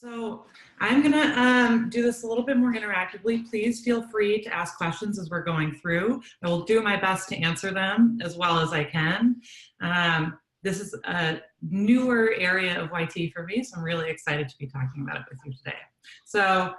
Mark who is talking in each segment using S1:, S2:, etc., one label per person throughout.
S1: So I'm gonna do this a little bit more interactively. Please feel free to ask questions as we're going through. I will do my best to answer them as well as I can. This is a newer area of YT for me, so I'm really excited to be talking about it with you today. So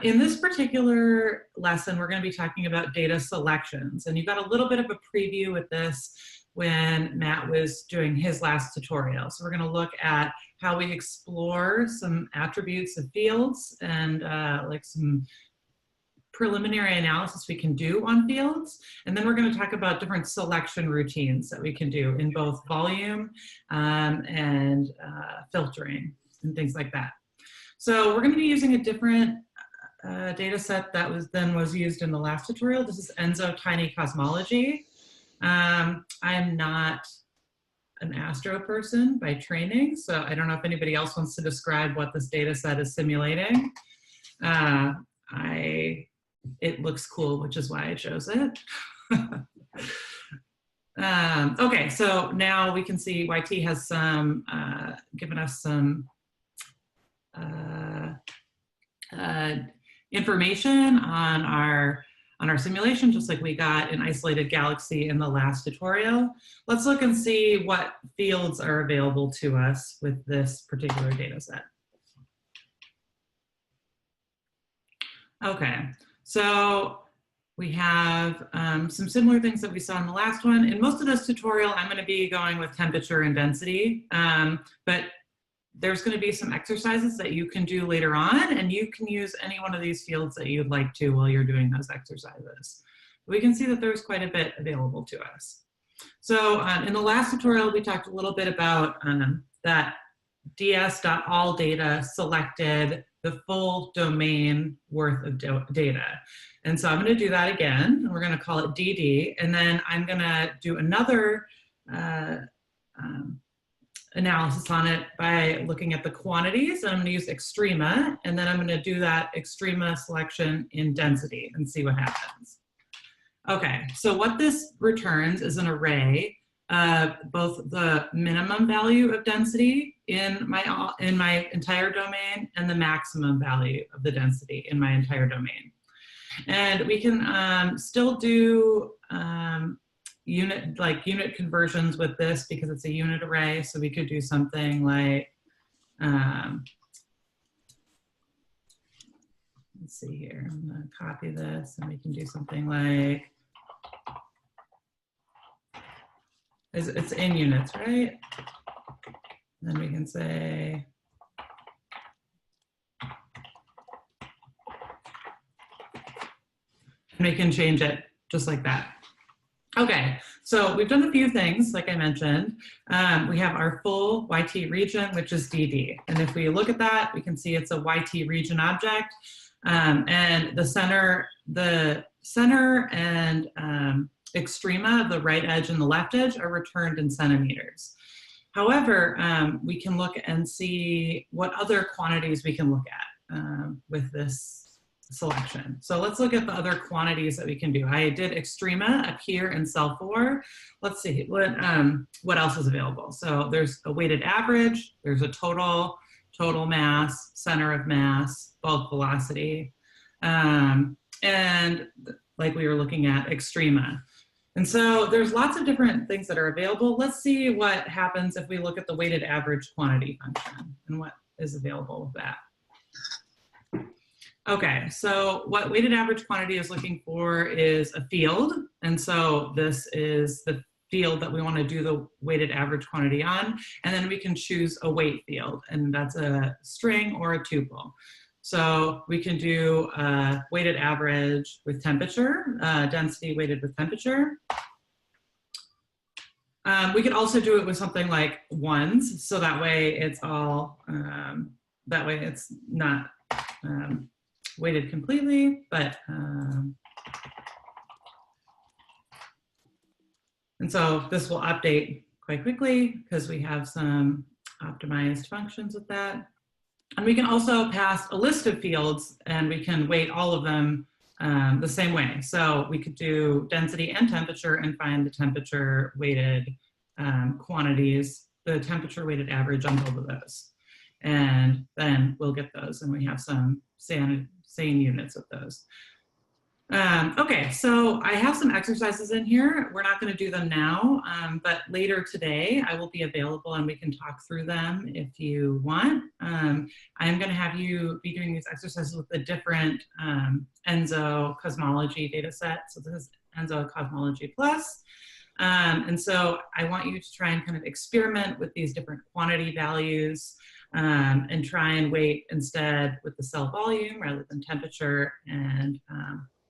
S1: in this particular lesson, we're going to be talking about data selections, and you got a little bit of a preview with this when Matt was doing his last tutorial. So we're going to look at how we explore some attributes of fields and like some preliminary analysis we can do on fields. And then we're going to talk about different selection routines that we can do in both volume and filtering and things like that. So we're going to be using a different data set that was used in the last tutorial. This is Enzo Tiny Cosmology. I'm not an astro person by training, so I don't know if anybody else wants to describe what this data set is simulating. It looks cool, which is why I chose it. Okay, so now we can see YT has some, given us some information on our simulation, just like we got an isolated galaxy in the last tutorial. Let's look and see what fields are available to us with this particular data set. Okay, so we have some similar things that we saw in the last one. In most of this tutorial, I'm going to be going with temperature and density, but there's going to be some exercises that you can do later on, and you can use any one of these fields that you'd like to while you're doing those exercises. We can see that there's quite a bit available to us. So in the last tutorial, we talked a little bit about that ds.all_data selected the full domain worth of data. And so I'm going to do that again, and we're going to call it DD, and then I'm going to do another analysis on it by looking at the quantities, and I'm going to use extrema, and then I'm going to do that extrema selection in density and see what happens. Okay, so what this returns is an array of both the minimum value of density in my entire domain and the maximum value of the density in my entire domain. And we can still do unit conversions with this because it's a unit array. So we could do something like, let's see here, I'm gonna copy this and we can do something like, it's in units, right? Then we can say, and we can change it just like that. Okay, so we've done a few things, like I mentioned. We have our full YT region, which is DD. And if we look at that, we can see it's a YT region object. And the center and extrema, the right edge and the left edge, are returned in centimeters. However, we can look and see what other quantities we can look at with this selection. So let's look at the other quantities that we can do. I did extrema up here in cell 4. Let's see what else is available. So there's a weighted average, there's a total mass, center of mass, bulk velocity, and like we were looking at extrema. And so there's lots of different things that are available. Let's see what happens if we look at the weighted average quantity function and what is available with that. Okay, so what weighted average quantity is looking for is a field. And so this is the field that we want to do the weighted average quantity on. And then we can choose a weight field, and that's a string or a tuple. So we can do weighted average with temperature, density weighted with temperature. We could also do it with something like ones, so that way it's all, that way it's not weighted completely, but, and so this will update quite quickly because we have some optimized functions with that. And we can also pass a list of fields and we can weight all of them the same way. So we could do density and temperature and find the temperature weighted quantities, the temperature weighted average on both of those. and then we'll get those, and we have some sane units of those. Okay, so I have some exercises in here. We're not going to do them now, but later today I will be available and we can talk through them if you want. I'm going to have you be doing these exercises with a different ENSO cosmology data set. So this is ENSO Cosmology Plus. And so I want you to try and kind of experiment with these different quantity values and try and weight instead with the cell volume rather than temperature, and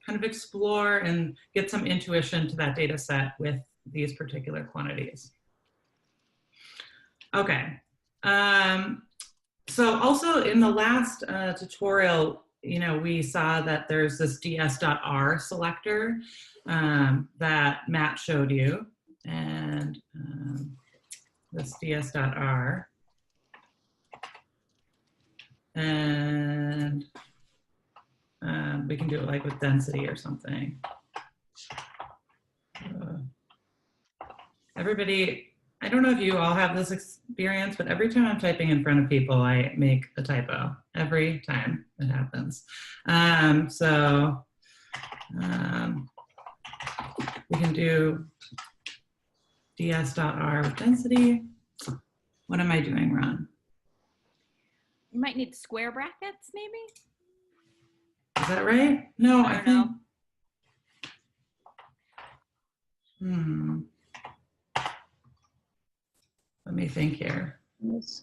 S1: kind of explore and get some intuition to that data set with these particular quantities. Okay. So also in the last tutorial, we saw that there's this ds.r selector that Matt showed you, and this ds.r, and we can do it like with density or something. Everybody, I don't know if you all have this experience, but every time I'm typing in front of people, I make a typo. Every time it happens. We can do ds.r with density. What am I doing wrong?
S2: You might need square brackets, maybe?
S1: Is that right? No, I think. Let me think here.
S3: It's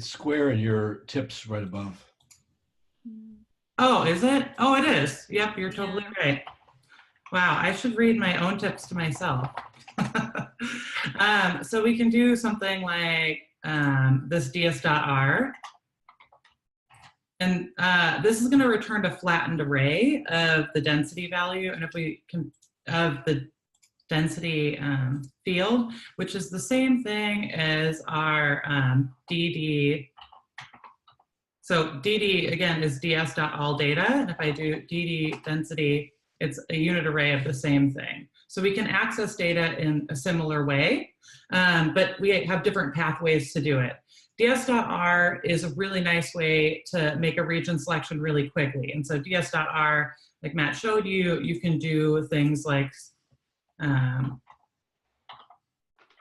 S3: square and your tips right above.
S1: Oh, is it? Oh, it is. Yep, you're totally right. Wow, I should read my own tips to myself. So we can do something like this ds.r. And this is going to return a flattened array of the density value, and if we can, of the density field, which is the same thing as our dd. So dd, again, is ds.all-data, and if I do dd density, it's a unit array of the same thing. So we can access data in a similar way, but we have different pathways to do it. ds.r is a really nice way to make a region selection really quickly. And so ds.r, like Matt showed you, you can do things like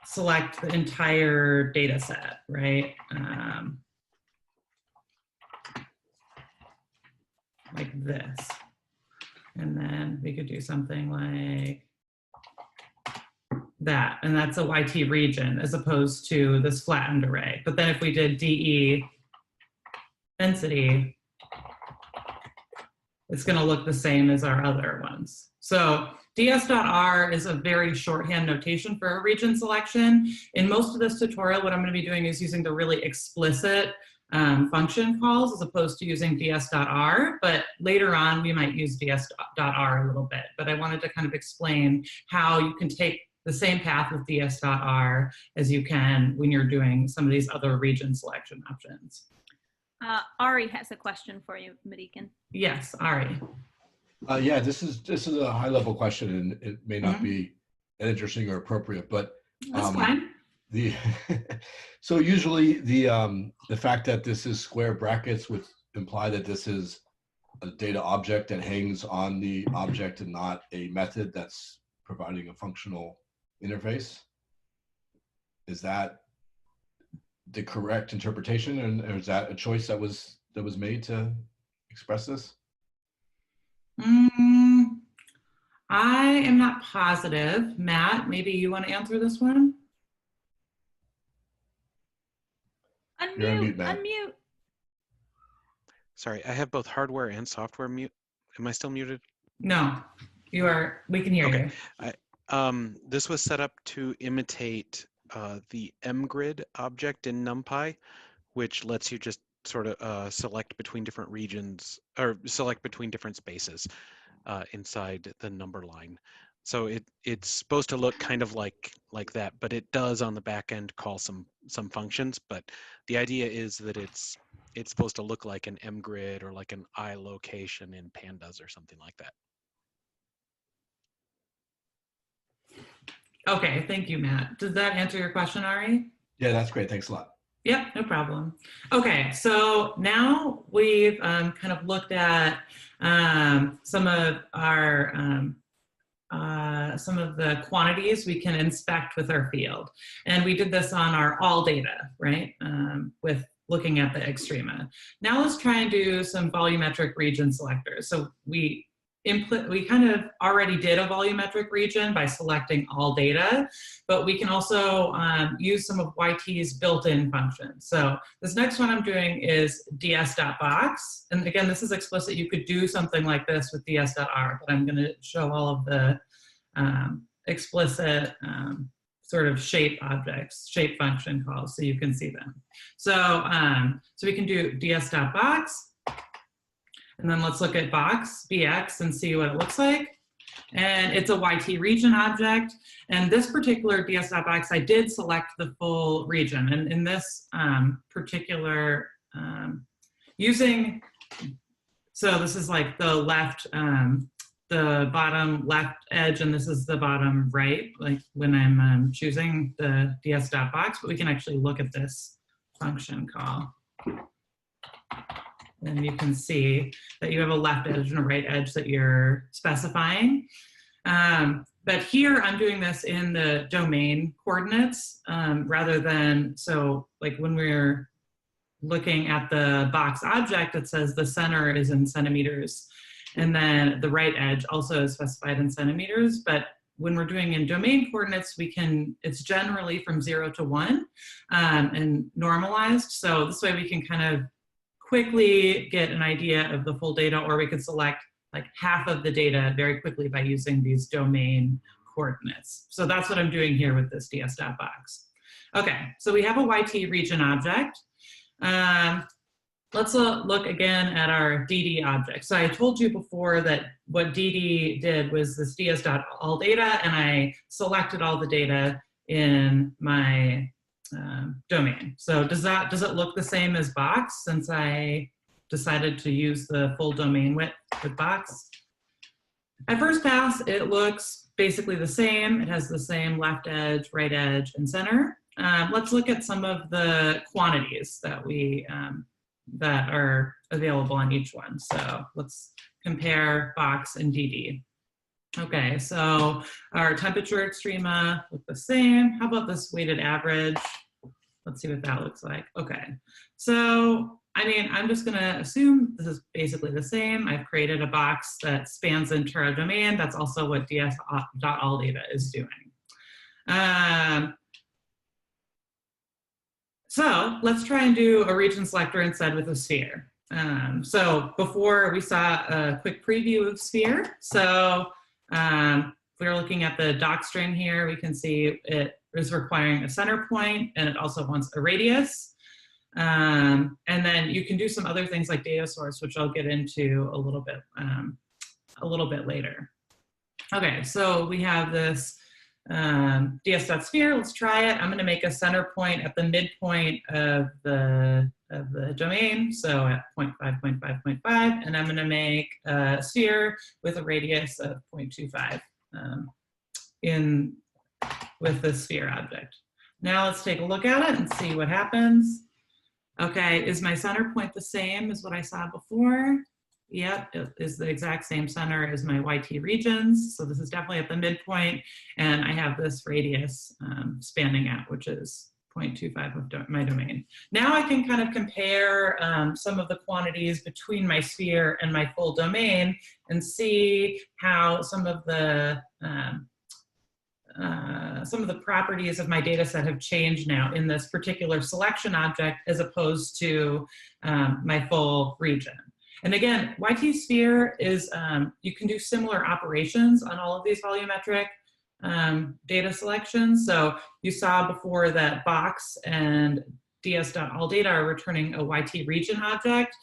S1: select the entire data set, right? Like this. And then we could do something like that, and that's a YT region as opposed to this flattened array. But then if we did DE density, it's going to look the same as our other ones. So ds.r is a very shorthand notation for a region selection. In most of this tutorial, what I'm going to be doing is using the really explicit function calls as opposed to using ds.r, but later on we might use ds.r a little bit. But I wanted to kind of explain how you can take the same path with ds.r as you can when you're doing some of these other region selection options.
S2: Ari has a question for you, Marikan.
S1: Yes, Ari.
S3: Yeah, this is a high level question, and it may not be interesting or appropriate, but
S1: that's fine.
S3: So usually the fact that this is square brackets would imply that this is a data object that hangs on the object and not a method that's providing a functional interface. Is that the correct interpretation, and or is that a choice that was made to express this?
S1: I am not positive. Matt, maybe you want to answer this one?
S2: Unmute, unmute.
S4: Sorry, I have both hardware and software mute. Am I still muted?
S1: No, you are. We can hear you.
S4: This was set up to imitate the mgrid object in NumPy, which lets you just sort of select between different regions or select between different spaces inside the number line. So it's supposed to look kind of like that, but it does on the back end call some functions. But the idea is that it's supposed to look like an mgrid or like an iLocation in pandas or something like that.
S1: Okay, thank you, Matt. Does that answer your question, Ari?
S3: Yeah, that's great. Thanks a lot.
S1: Yep, no problem. Okay, so now we've kind of looked at some of our some of the quantities we can inspect with our field. And we did this on our all data, right? With looking at the extrema. Now let's try and do some volumetric region selectors. So we kind of already did a volumetric region by selecting all data, but we can also use some of yT's built-in functions. So this next one I'm doing is ds.box. And again, this is explicit. You could do something like this with ds.r, but I'm gonna show all of the explicit sort of shape objects, shape function calls, so you can see them. So, so we can do ds.box. And then let's look at box, bx, and see what it looks like. And it's a yT region object. And this particular ds.box, I did select the full region. And in this particular, so this is like the left, the bottom left edge, and this is the bottom right, like when I'm choosing the ds.box, but we can actually look at this function call. And you can see that you have a left edge and a right edge that you're specifying. But here I'm doing this in the domain coordinates rather than, so like when we're looking at the box object, it says the center is in centimeters. And then the right edge also is specified in centimeters. But when we're doing in domain coordinates, it's generally from 0 to 1 and normalized. So this way we can kind of quickly get an idea of the full data, or we could select like half of the data very quickly by using these domain coordinates. So that's what I'm doing here with this ds.box. Okay, so we have a yT region object. Let's look again at our DD object. So I told you before that what DD did was this ds.alldata, and I selected all the data in my domain. So does it look the same as box since I decided to use the full domain width with box? At first pass, it looks basically the same. It has the same left edge, right edge, and center. Let's look at some of the quantities that that are available on each one. So let's compare box and DD. Okay, so our temperature extrema look the same. How about this weighted average? Let's see what that looks like. Okay, so I mean, I'm just gonna assume this is basically the same. I've created a box that spans into our domain. That's also what ds.alldata is doing. So let's try and do a region selector instead with a sphere. So before we saw a quick preview of sphere. So if we're looking at the doc string here, we can see it is requiring a center point, and it also wants a radius. And then you can do some other things like data source, which I'll get into a little bit later. Okay, so we have this ds.sphere. Let's try it. I'm going to make a center point at the midpoint of the domain, so at 0.5, 0.5, 0.5, and I'm going to make a sphere with a radius of 0.25 with the sphere object. Now let's take a look at it and see what happens. Okay, is my center point the same as what I saw before? Yep, it is the exact same center as my yT regions. So this is definitely at the midpoint, and I have this radius spanning out, which is 0.25 of my domain. Now I can kind of compare some of the quantities between my sphere and my full domain and see how some of the properties of my data set have changed now in this particular selection object as opposed to my full region. And again, yT sphere is, you can do similar operations on all of these volumetric data selections. So you saw before that box and ds.alldata are returning a yT region object.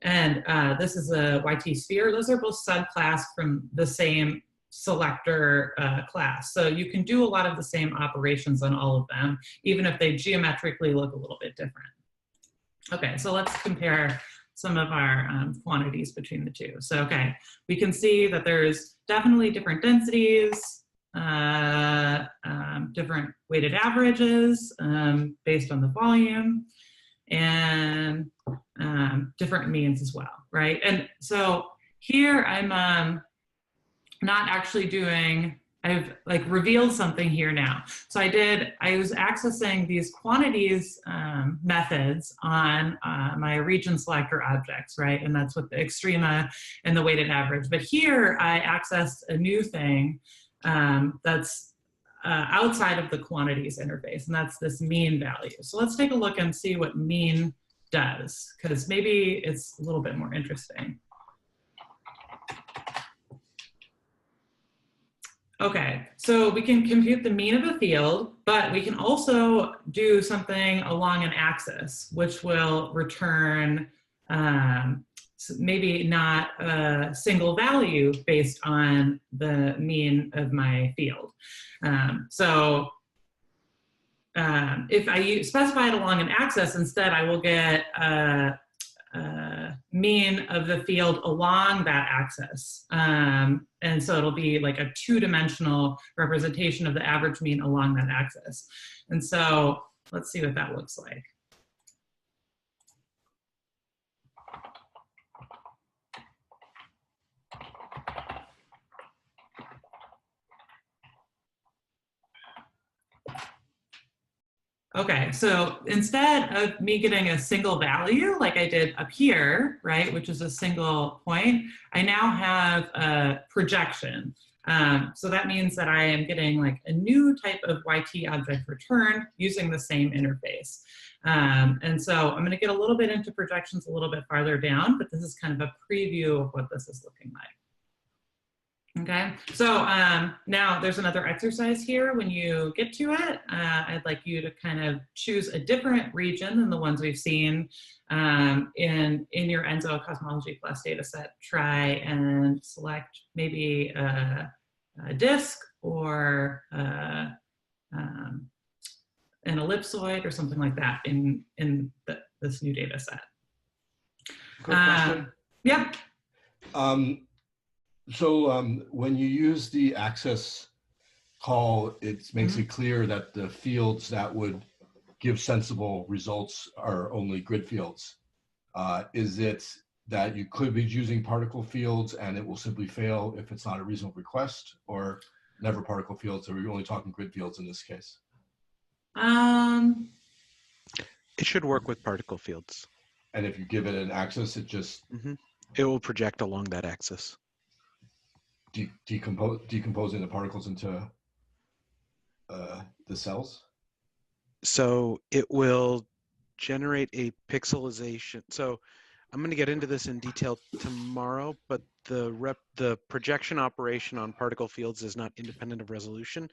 S1: And this is a yT sphere. Those are both subclass from the same selector class. So you can do a lot of the same operations on all of them, even if they geometrically look a little bit different. Okay, so let's compare some of our quantities between the two. So, okay, we can see that there's definitely different densities. different weighted averages based on the volume, and different means as well, right? And so here I'm not actually doing, I've like revealed something here now. So I was accessing these quantities methods on my region selector objects, right? And that's with the extrema and the weighted average. But here I accessed a new thing that's outside of the quantities interface, and that's this mean value. So let's take a look and see what mean does, because maybe it's a little bit more interesting. Okay, so we can compute the mean of a field, but we can also do something along an axis, which will return maybe not a single value based on the mean of my field. If I specify it along an axis, instead I will get mean of the field along that axis. And so it'll be like a two-dimensional representation of the average mean along that axis. And so let's see what that looks like. Okay, so instead of me getting a single value like I did up here, right, which is a single point, I now have a projection. So that means that I am getting like a new type of yT object returned using the same interface. And so I'm going to get a little bit into projections a little bit farther down, but this is kind of a preview of what this is looking like. Okay, so now there's another exercise here. When you get to it, I'd like you to kind of choose a different region than the ones we've seen in your ENSO Cosmology Plus data set. Try and select maybe a disk or an ellipsoid or something like that in this new data set.
S3: Quick question.
S1: Yep.
S3: So when you use the access call, it makes it clear that the fields that would give sensible results are only grid fields. Is it that you could be using particle fields and it will simply fail if it's not a reasonable request, or never particle fields, or are we only talking grid fields in this case?
S4: It should work with particle fields.
S3: And if you give it an axis, it just
S4: it will project along that axis.
S3: Decomposing the particles into the cells?
S4: So it will generate a pixelization. So I'm going to get into this in detail tomorrow, but the projection operation on particle fields is not independent of resolution.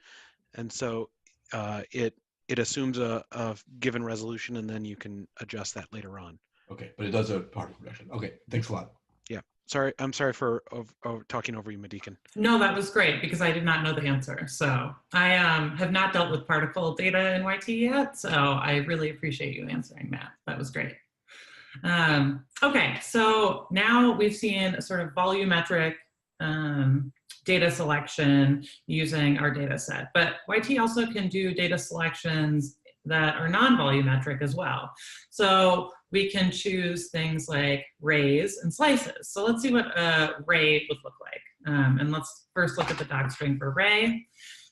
S4: And so it assumes a given resolution, and then you can adjust that later on.
S3: Okay, but it does a particle projection. Okay, thanks a lot.
S4: Yeah. Sorry, I'm sorry for talking over you, Madikin.
S1: No, that was great because I did not know the answer. So I have not dealt with particle data in yT yet, so I really appreciate you answering that. That was great. Okay, so now we've seen a sort of volumetric data selection using our data set, but yT also can do data selections that are non-volumetric as well. So we can choose things like rays and slices. So let's see what a ray would look like. And let's first look at the doc string for ray.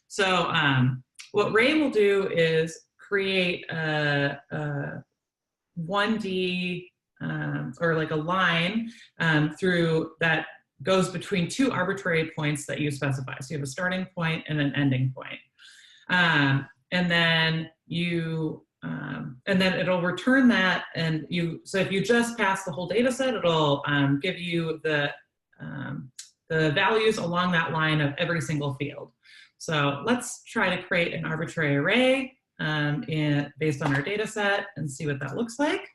S1: So what ray will do is create a 1D or like a line through that goes between two arbitrary points that you specify. So you have a starting point and an ending point. And then it'll return that, and so if you just pass the whole data set, it'll give you the values along that line of every single field. So let's try to create an arbitrary array based on our data set and see what that looks like.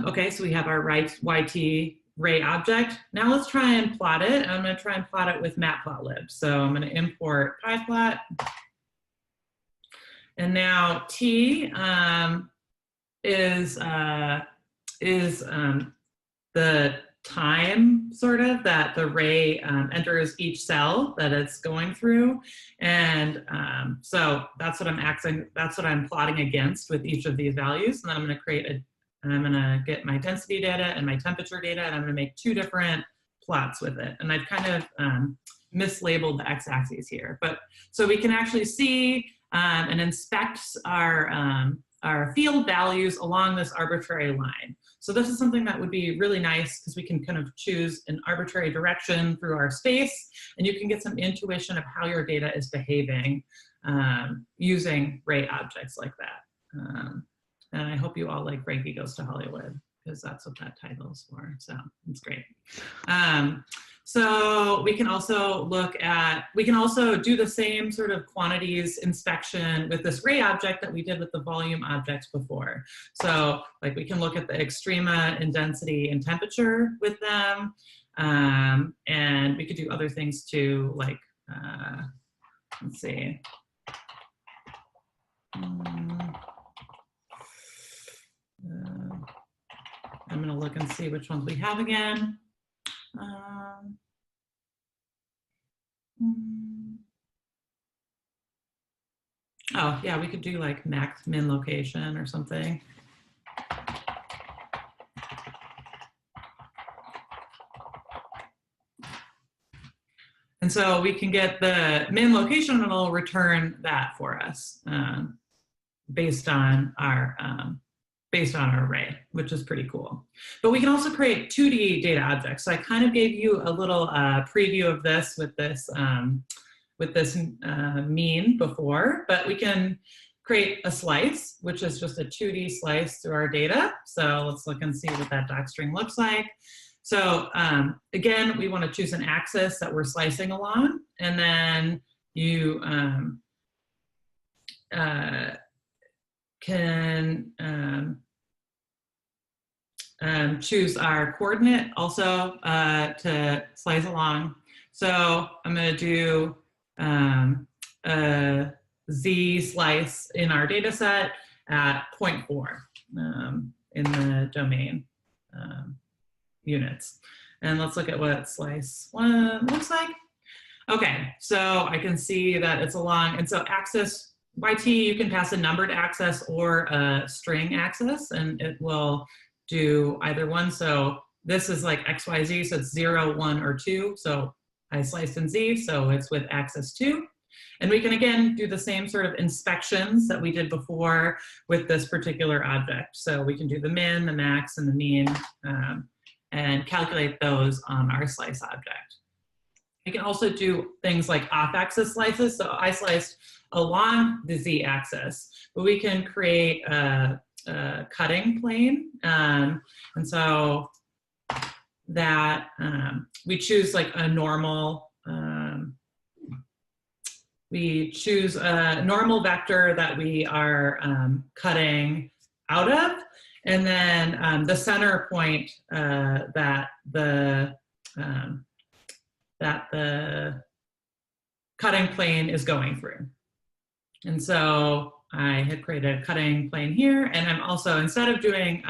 S1: Okay, so we have our yT ray object. Now let's try and plot it. I'm going to try and plot it with matplotlib. So I'm going to import pyplot. And now T is the time sort of that the ray enters each cell that it's going through. And so that's what I'm plotting against with each of these values. And then I'm going to get my density data and my temperature data, and I'm going to make 2 different plots with it. And I've kind of mislabeled the x-axis here, but so we can actually see and inspect our field values along this arbitrary line. So this is something that would be really nice because we can kind of choose an arbitrary direction through our space, and you can get some intuition of how your data is behaving using ray objects like that. And I hope you all like Frankie Goes to Hollywood, because that's what that title is for. So it's great. So we can also do the same sort of quantities inspection with this ray object that we did with the volume objects before. So like we can look at the extrema in density and temperature with them. And we could do other things too, like, let's see. I'm going to look and see which ones we have again. Oh, yeah, we could do like max min location or something. And so we can get the min location and it'll return that for us based on our array, which is pretty cool. But we can also create 2D data objects. So I kind of gave you a little preview of this with this mean before, but we can create a slice, which is just a 2D slice through our data. So let's look and see what that docstring looks like. So again, we want to choose an axis that we're slicing along, and then you can choose our coordinate also to slice along. So I'm going to do a Z slice in our data set at 0.4 in the domain units. And let's look at what slice 1 looks like. Okay, so I can see that it's along, and so axis YT, you can pass a numbered axis or a string axis, and it will do either one. So this is like XYZ, so it's 0, 1, or 2. So I sliced in Z, so it's with axis 2. And we can again do the same sort of inspections that we did before with this particular object. So we can do the min, the max, and the mean, and calculate those on our slice object. We can also do things like off-axis slices. So I sliced along the Z-axis, but we can create a cutting plane. And so that we choose like a normal, we choose a normal vector that we are cutting out of, and then the center point that the cutting plane is going through. And so I had created a cutting plane here, and I'm also, instead of doing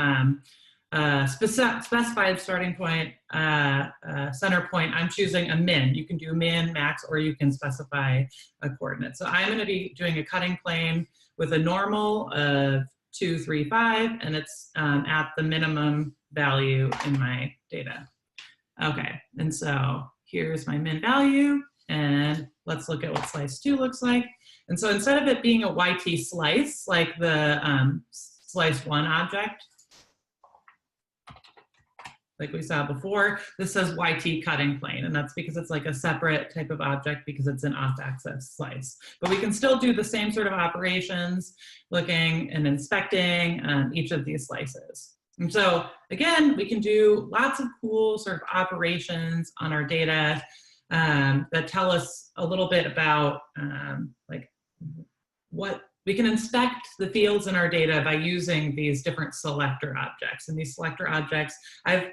S1: specified starting point, center point, I'm choosing a min. You can do min, max, or you can specify a coordinate. So I'm going to be doing a cutting plane with a normal of 2, 3, 5, and it's at the minimum value in my data. Okay, and so here's my min value, and let's look at what slice 2 looks like. And so instead of it being a YT slice, like the slice 1 object, like we saw before, this says YT cutting plane, and that's because it's like a separate type of object because it's an off-axis slice. But we can still do the same sort of operations, looking and inspecting each of these slices. And so again, we can do lots of cool sort of operations on our data that tell us a little bit about like what we can inspect the fields in our data by using these different selector objects. And these selector objects, I've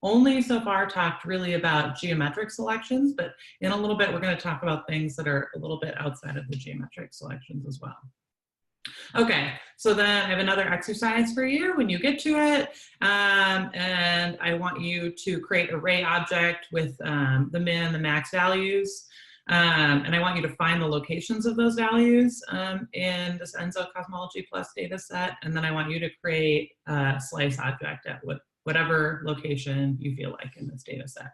S1: only so far talked really about geometric selections, but in a little bit, we're going to talk about things that are a little bit outside of the geometric selections as well. Okay, so then I have another exercise for you when you get to it. And I want you to create array object with the min, the max values. And I want you to find the locations of those values in this Enzo Cosmology Plus data set. And then I want you to create a slice object at whatever location you feel like in this data set.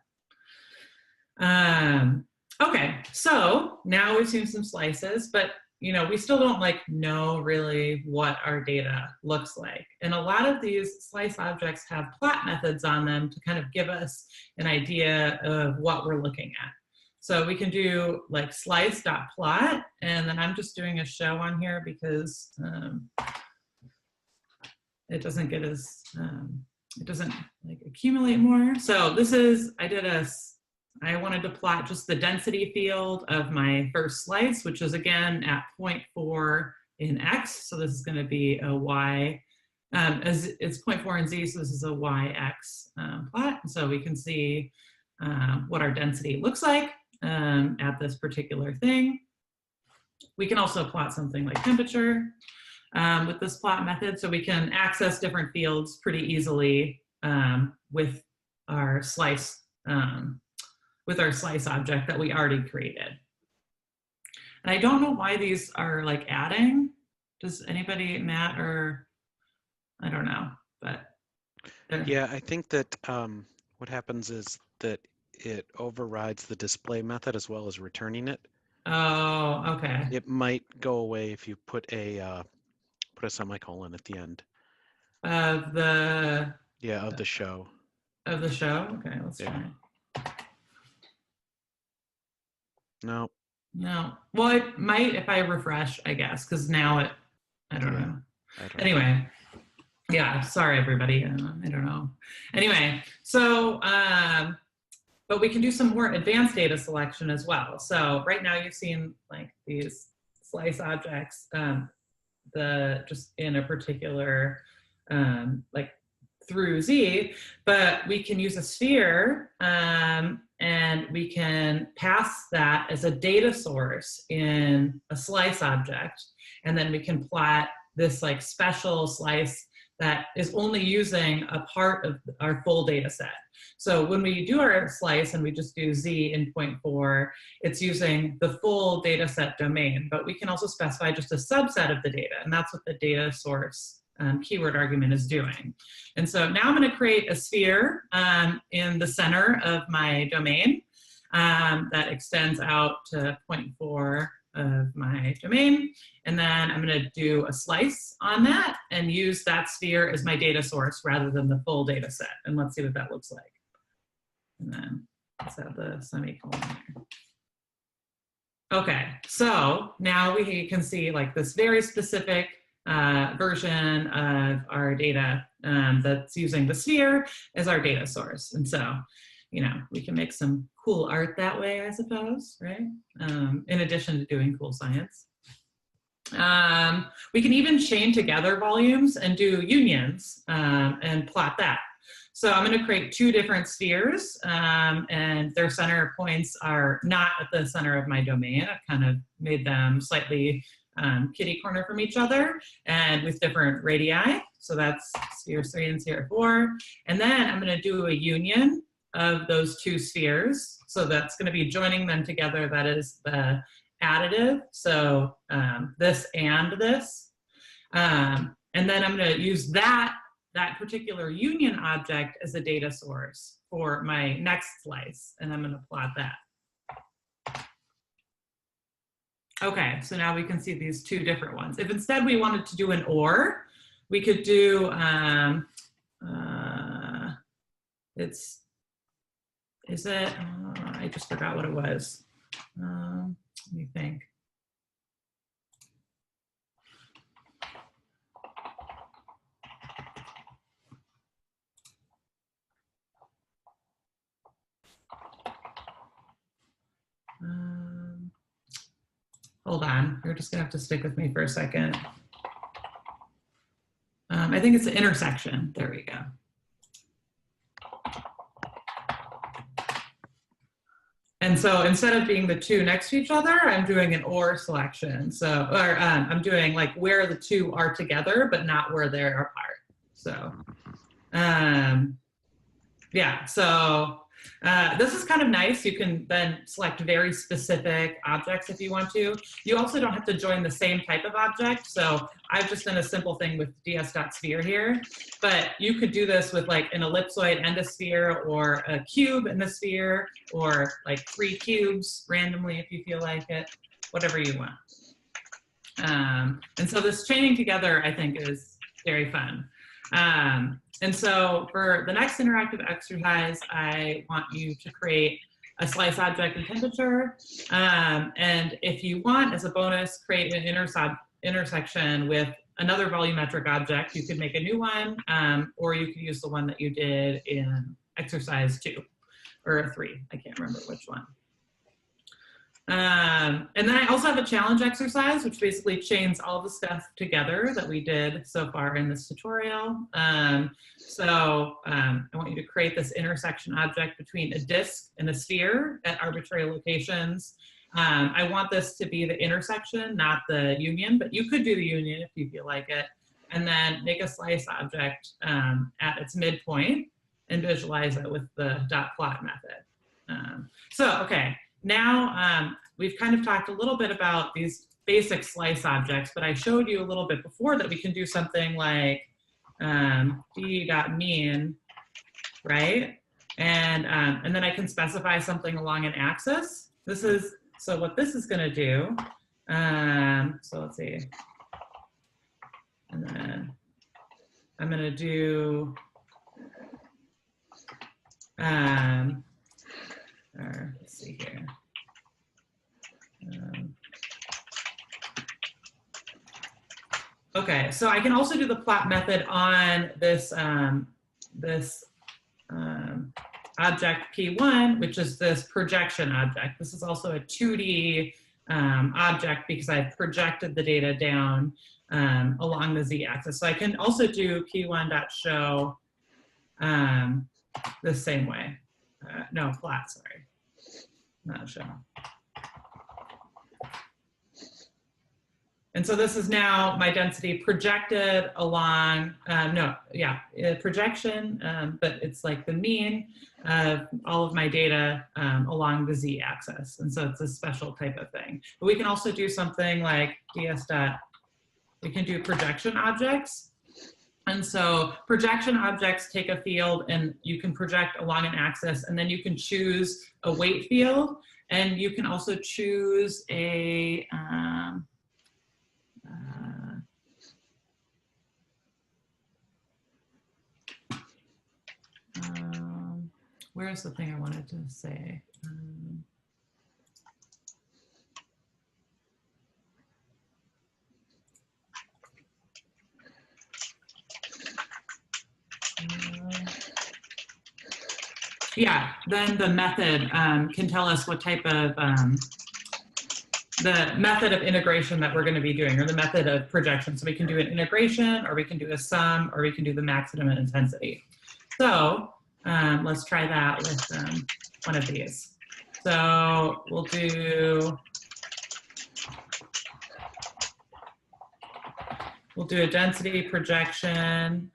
S1: Okay, so now we've seen some slices, but we still don't know really what our data looks like. And a lot of these slice objects have plot methods on them to kind of give us an idea of what we're looking at. So we can do slice.plot, and then I'm just doing a show on here because it doesn't get as, it doesn't accumulate more. So this is, I wanted to plot just the density field of my first slice, which is again at 0.4 in X. So this is going to be a Y, as it's 0.4 in Z, so this is a YX plot. So we can see what our density looks like at this particular thing. We can also plot something like temperature with this plot method. So we can access different fields pretty easily with our slice object that we already created. And I don't know why these are adding. Does anybody, Matt, or I don't know, but.
S4: Yeah, I think that what happens is that it overrides the display method as well as returning it.
S1: Oh, okay.
S4: It might go away if you put a semicolon at the end.
S1: Of the.
S4: Yeah, of the show.
S1: Of the show? Okay, let's try.
S4: No.
S1: No. Well, it might if I refresh, I guess, because now I don't know. Anyway, yeah, sorry, everybody. I don't know. Anyway, so, but we can do some more advanced data selection as well. So right now you've seen these slice objects, just in a particular, through Z, but we can use a sphere and we can pass that as a data source in a slice object. And then we can plot this special slice that is only using a part of our full data set. So when we do our slice and we just do Z in 0.4, it's using the full data set domain, but we can also specify just a subset of the data, and that's what the data source keyword argument is doing. And so now I'm going to create a sphere in the center of my domain that extends out to 0.4 of my domain. And then I'm going to do a slice on that and use that sphere as my data source rather than the full data set. And let's see what that looks like. And then let's have the semicolon here. Okay, so now we can see this very specific version of our data that's using the sphere as our data source. And so, we can make some cool art that way, I suppose, right? In addition to doing cool science. We can even chain together volumes and do unions and plot that. So I'm going to create two different spheres, and their center points are not at the center of my domain. I've kind of made them slightly kitty corner from each other and with different radii. So that's sphere 3 and sphere 4. And then I'm going to do a union of those two spheres. So that's going to be joining them together. That is the additive. So this and this. And then I'm going to use that particular union object as a data source for my next slice. And I'm going to plot that. Okay, so now we can see these two different ones. If instead we wanted to do an OR, we could do, I just forgot what it was. Let me think. Hold on, you're just gonna have to stick with me for a second. I think it's an intersection. There we go. And so instead of being the two next to each other, I'm doing an or selection. So, or I'm doing like where the two are together, but not where they're apart. So, yeah, so this is kind of nice. You can then select very specific objects if you want to. You also don't have to join the same type of object. So I've just done a simple thing with ds.sphere here, but you could do this with like an ellipsoid and a sphere, or a cube and a sphere, or like 3 cubes randomly if you feel like it, whatever you want. And so this chaining together, I think, is very fun. And so for the next interactive exercise, I want you to create a slice object and temperature. And if you want, as a bonus, create an intersection with another volumetric object. You could make a new one, or you could use the one that you did in exercise 2 or 3. I can't remember which one. And then I also have a challenge exercise, which basically chains all the stuff together that we did so far in this tutorial. I want you to create this intersection object between a disk and a sphere at arbitrary locations. I want this to be the intersection, not the union, but you could do the union if you feel like it. And then make a slice object at its midpoint and visualize it with the dot plot method. Okay. Now, we've kind of talked a little bit about these basic slice objects, but I showed you a little bit before that we can do something like d.mean, right? And then I can specify something along an axis. So what this is going to do, so let's see. And then I'm going to do, let's see here. Okay, so I can also do the plot method on this object P1, which is this projection object. This is also a 2D object because I've projected the data down along the z-axis. So I can also do P1.show the same way. No, plot, sorry, not show. And so this is now my density projected along, projection, but it's like the mean of all of my data along the z-axis. And so it's a special type of thing. But we can also do something like we can do projection objects. And so projection objects take a field and you can project along an axis, and then you can choose a weight field, and you can also choose a, where's the thing I wanted to say? Yeah, then the method can tell us what type of, the method of integration that we're going to be doing, or the method of projection. So we can do an integration, or we can do a sum, or we can do the maximum intensity. So let's try that with one of these. So we'll do a density projection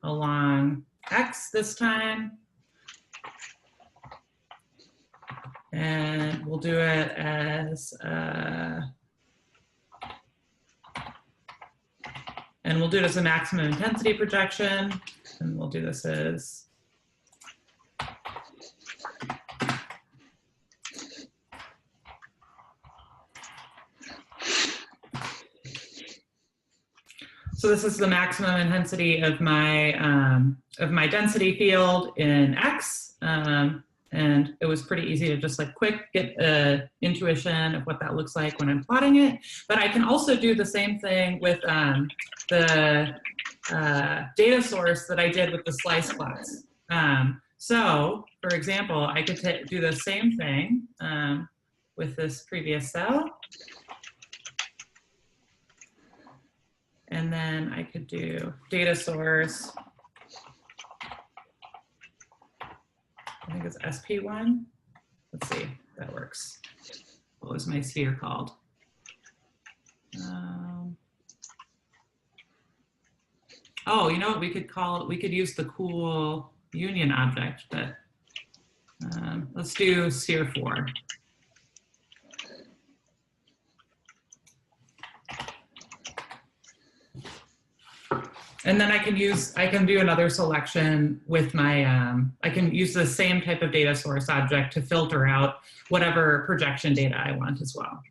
S1: along X this time. And we'll do it as, and we'll do it as a maximum intensity projection. And we'll do this as, so this is the maximum intensity of my density field in X. And it was pretty easy to just like quick get an intuition of what that looks like when I'm plotting it. But I can also do the same thing with the data source that I did with the slice plots. So for example, I could do the same thing with this previous cell. And then I could do data source, I think it's SP1, let's see if that works. What was my sphere called? Oh, you know what we could call it? We could use the cool union object, but let's do sphere 4. And then I can do another selection with my, I can use the same type of data source object to filter out whatever projection data I want as well.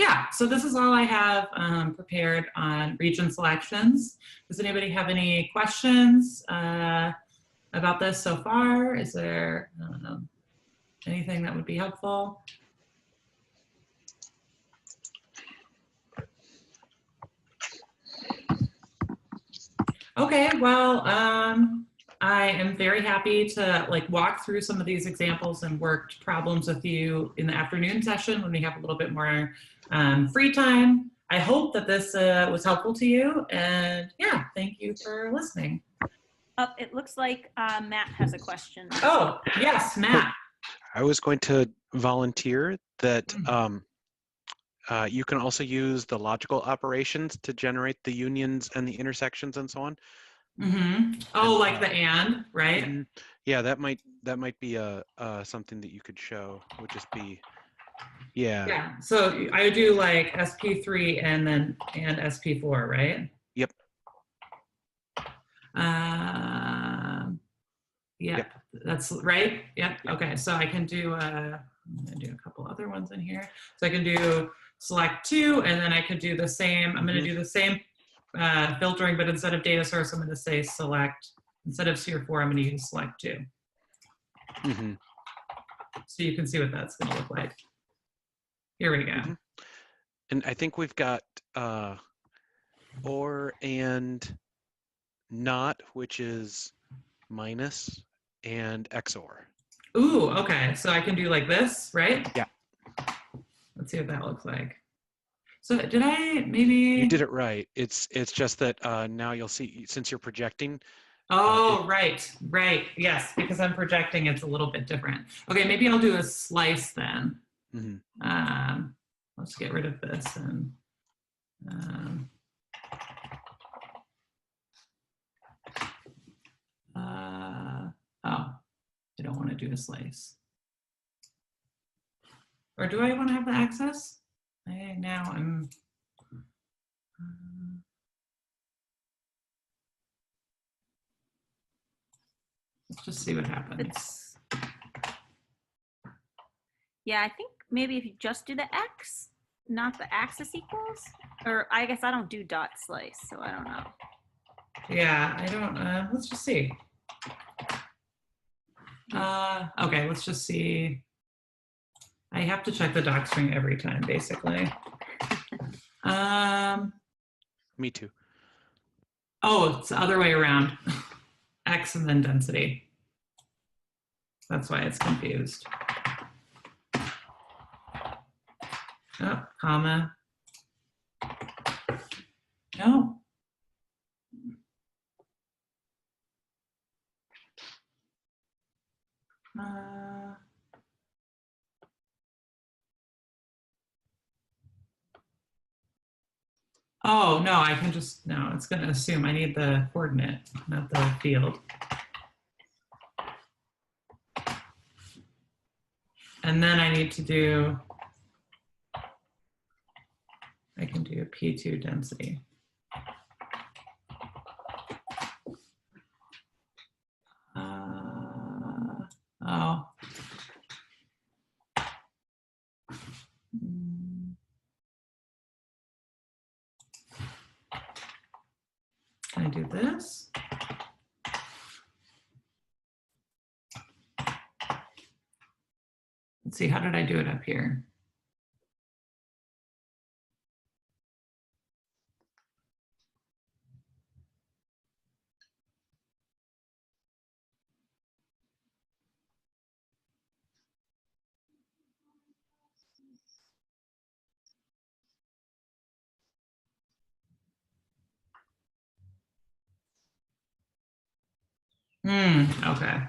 S1: Yeah, so this is all I have prepared on region selections. Does anybody have any questions about this so far? Is there anything that would be helpful? Okay, well, I am very happy to walk through some of these examples and worked problems with you in the afternoon session when we have a little bit more free time. I hope that this was helpful to you, and yeah, thank you for listening.
S2: It looks like Matt has a question.
S1: Oh, yes, Matt.
S4: I was going to volunteer that you can also use the logical operations to generate the unions and the intersections and so on.
S1: Mm-hmm. Oh,
S4: And,
S1: like the and, right?
S4: Yeah, that might be something that you could show. Would just be, yeah.
S1: Yeah. So I do like SP3 and SP4, right?
S4: Yep.
S1: Yep. That's right. Yep. Okay. So I can do I'm gonna do a couple other ones in here. So I can do select 2, and then I could do the same. I'm going to do the same filtering, but instead of data source, I'm going to say select. Instead of sphere 4, I'm going to use select 2. So you can see what that's going to look like. Here we go.
S4: And I think we've got or and not, which is minus, and XOR.
S1: Ooh, okay. So I can do like this, right?
S4: Yeah.
S1: Let's see what that looks like. So did I maybe?
S4: You did it right. It's just that now you'll see, since you're projecting.
S1: Oh, right. Yes, because I'm projecting, it's a little bit different. Okay, maybe I'll do a slice then. Let's get rid of this and. Oh, I don't want to do a slice. Or do I want to have the access? Now I'm. Let's just see what happens.
S2: Yeah, I think maybe if you just do the X, not the axis equals, or I guess I don't do dot slice, so I don't know.
S1: Yeah, I don't, let's just see. Okay, let's just see. I have to check the doc string every time, basically.
S4: Me too.
S1: Oh, it's the other way around. X and then density. That's why it's confused. Oh, comma. No. Oh, no, I can just, no, it's going to assume I need the coordinate, not the field. And then I need to do, I can do a P2 density. Oh. Can I do this? Let's see, how did I do it up here? Okay.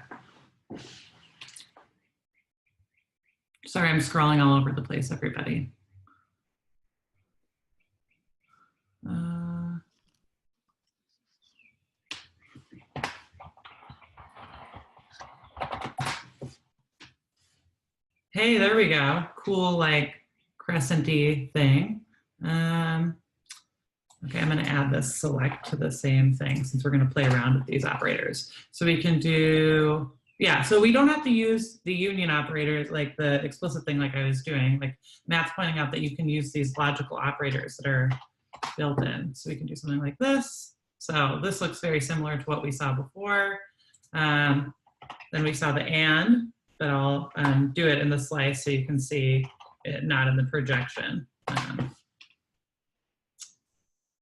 S1: Sorry, I'm scrolling all over the place, everybody. Hey, there we go. Cool, like crescent-y thing. Okay, I'm going to add this select to the same thing since we're going to play around with these operators. So we can do, yeah, so we don't have to use the union operators, like the explicit thing like I was doing. Like Matt's pointing out that you can use these logical operators that are built in. So we can do something like this. So this looks very similar to what we saw before. Then we saw the and, but I'll do it in the slice so you can see it not in the projection.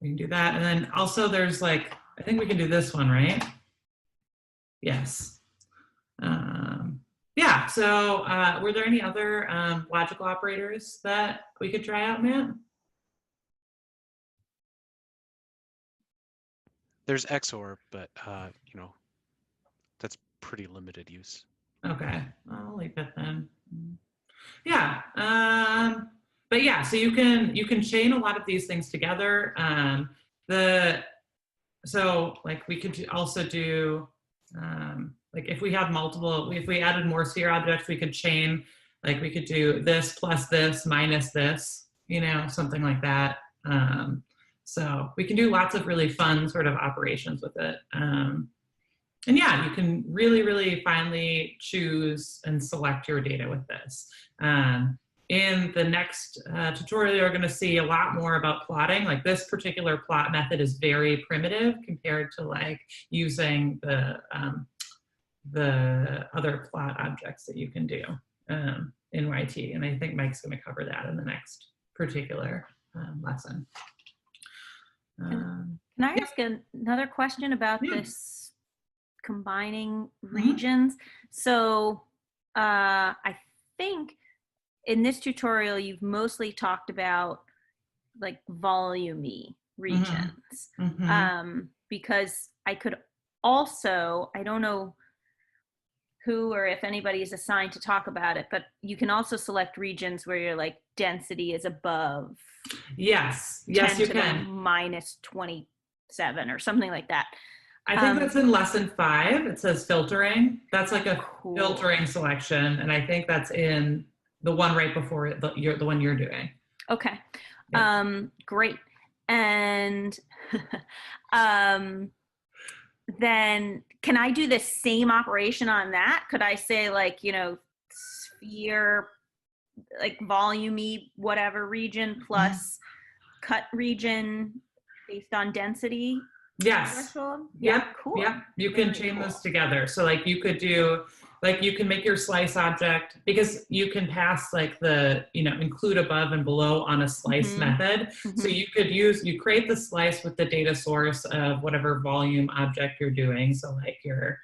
S1: We can do that. And then also there's like, I think we can do this one, right? Yes. Yeah, so were there any other logical operators that we could try out, Matt?
S4: There's XOR, but you know, that's pretty limited use.
S1: Okay, I'll leave it then. Yeah, but yeah, so you can chain a lot of these things together. So like we could also do like if we have multiple, if we added more sphere objects, we could chain, like we could do this plus this minus this, you know, something like that. So we can do lots of really fun sort of operations with it. And yeah, you can really, really finely choose and select your data with this. In the next tutorial, you're going to see a lot more about plotting. Like this particular plot method is very primitive compared to like using the other plot objects that you can do in yT. And I think Mike's going to cover that in the next particular lesson.
S2: Can I ask another question about this combining regions? So I think in this tutorial, you've mostly talked about like volume-y regions, because I could also, I don't know who or if anybody is assigned to talk about it, but you can also select regions where your like density is above.
S1: Yes,
S2: 10
S1: you
S2: to
S1: can.
S2: the minus 27 or something like that.
S1: I think that's in lesson 5. It says filtering. That's like a filtering selection, and I think that's in the one right before the one you're doing.
S2: Okay,
S1: Yeah.
S2: great. And then can I do the same operation on that? Could I say like, you know, sphere, like volume-y, whatever region plus cut region based on density?
S1: Yes.
S2: Threshold?
S1: Yep.
S2: Cool.
S1: Yep. You can chain this together. So like you could do, like you can make your slice object, because you can pass like the, you know, include above and below on a slice method. So you could you create the slice with the data source of whatever volume object you're doing. So like your,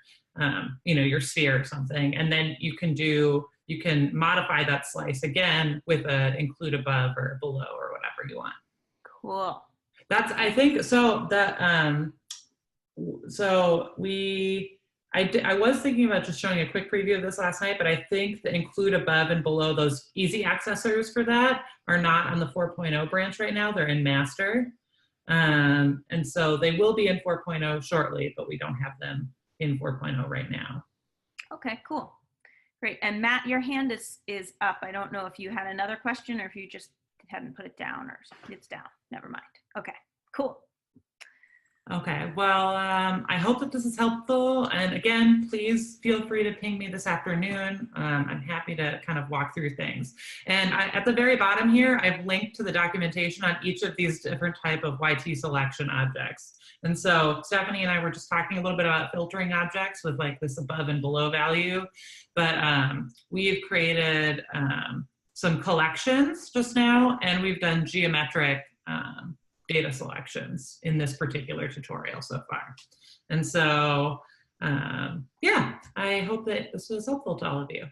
S1: you know, your sphere or something. And then you can modify that slice again with a include above or below or whatever you want.
S2: Cool.
S1: That's, I think, so that, I was thinking about just showing a quick preview of this last night, but I think the include above and below, those easy accessors for that are not on the 4.0 branch right now. They're in master. And so they will be in 4.0 shortly, but we don't have them in 4.0 right now.
S2: Okay, cool. Great. And Matt, your hand is up. I don't know if you had another question or if you just hadn't put it down or it's down. Never mind. Okay, cool.
S1: Okay, well, I hope that this is helpful. And again, please feel free to ping me this afternoon. I'm happy to kind of walk through things. And at the very bottom here, I've linked to the documentation on each of these different type of yT selection objects. And so Stephanie and I were just talking a little bit about filtering objects with like this above and below value, but we've created some collections just now, and we've done geometric data selections in this particular tutorial so far. And so, yeah, I hope that this was helpful to all of you.